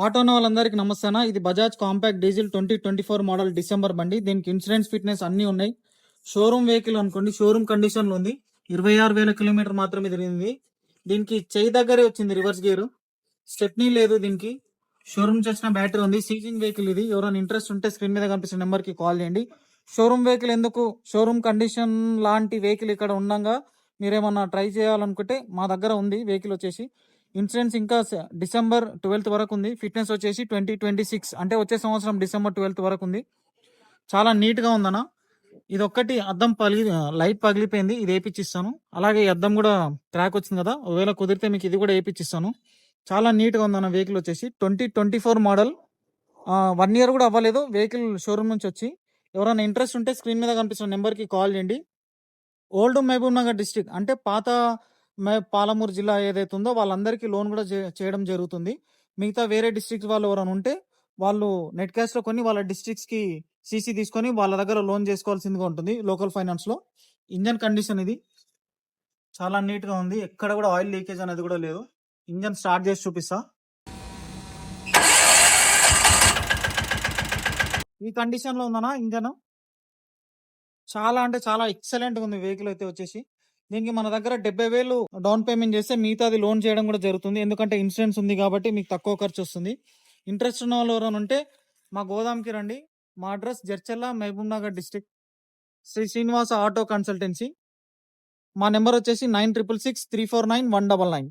Auto ఉన్న వాళ్ళందరికీ నమస్తేనా. ఇది Bajaj compact diesel 2024 model December బండి. దీనికి ఇన్సూరెన్స్, ఫిట్నెస్ అన్నీ ఉన్నాయి. షోరూమ్ వెహికల్ అనుకోండి, షోరూమ్ కండిషన్లో ఉంది. 26,000 కిలోమీటర్ మాత్రమే తిరిగింది. దీనికి చేయి దగ్గరే వచ్చింది రివర్స్ గేరు, స్టెప్నీ లేదు. దీనికి షోరూమ్ చేసిన బ్యాటరీ ఉంది. సీజింగ్ వెహికల్ ఇది. ఎవరైనా ఇంట్రెస్ట్ ఉంటే స్క్రీన్ మీద కనిపిస్తున్న నెంబర్కి కాల్ చేయండి. షోరూమ్ వెహికల్ ఎందుకు, షోరూమ్ కండిషన్ లాంటి వెహికల్ ఇక్కడ ఉండగా మీరేమన్నా ట్రై చేయాలనుకుంటే మా దగ్గర ఉంది వెహికల్ వచ్చేసి. ఇన్సూరెన్స్ ఇంకా డిసెంబర్ 12th వరకు ఉంది. ఫిట్నెస్ వచ్చేసి 2026 అంటే వచ్చే సంవత్సరం డిసెంబర్ 12th వరకు ఉంది. చాలా నీట్గా ఉందన్న. ఇది ఒక్కటి అద్దం లైట్ పగిలిపోయింది, ఇది వేయించిస్తాను. అలాగే ఈ అద్దం కూడా క్రాక్ వచ్చింది కదా, ఒకవేళ కుదిరితే మీకు ఇది కూడా వేయించిస్తాను. చాలా నీట్గా ఉందన్న. వెహికల్ వచ్చేసి 2024 మోడల్, 1 year కూడా అవ్వలేదు వెహికల్ షోరూమ్ నుంచి వచ్చి. ఎవరైనా ఇంట్రెస్ట్ ఉంటే స్క్రీన్ మీద కనిపిస్తున్న నెంబర్కి కాల్ చేయండి. ఓల్డ్ మహబూబ్ నగర్ డిస్టిక్ అంటే పాత పాలమూరు జిల్లా ఏదైతే ఉందో వాళ్ళందరికీ లోన్ కూడా చేయడం జరుగుతుంది. మిగతా వేరే డిస్ట్రిక్ట్స్ వాళ్ళు ఎవరైనా ఉంటే వాళ్ళు నెట్ క్యాష్లో కొని వాళ్ళ డిస్ట్రిక్ట్స్కి సీసీ తీసుకొని వాళ్ళ దగ్గర లోన్ చేసుకోవాల్సిందిగా ఉంటుంది లోకల్ ఫైనాన్స్లో. ఇంజన్ కండిషన్ ఇది చాలా నీట్గా ఉంది. ఎక్కడ కూడా ఆయిల్ లీకేజ్ అనేది కూడా లేదు. ఇంజన్ స్టార్ట్ చేసి చూపిస్తా. ఈ కండిషన్లో ఉందన్నా ఇంజన్. చాలా అంటే చాలా ఎక్సలెంట్గా ఉంది వెహికల్ అయితే వచ్చేసి. దీనికి మన దగ్గర 70,000 డౌన్ పేమెంట్ చేస్తే మిగతాది లోన్ చేయడం కూడా జరుగుతుంది. ఎందుకంటే ఇన్సూరెన్స్ ఉంది కాబట్టి మీకు తక్కువ ఖర్చు వస్తుంది. ఇంట్రెస్ట్ ఉన్న వాళ్ళు ఎవరైనా ఉంటే మా గోదాంకి రండి. మా address Jadcherla, Mahabubnagar district, Sri Srinivasa auto consultancy. మా నెంబర్ వచ్చేసి 9666 349 199.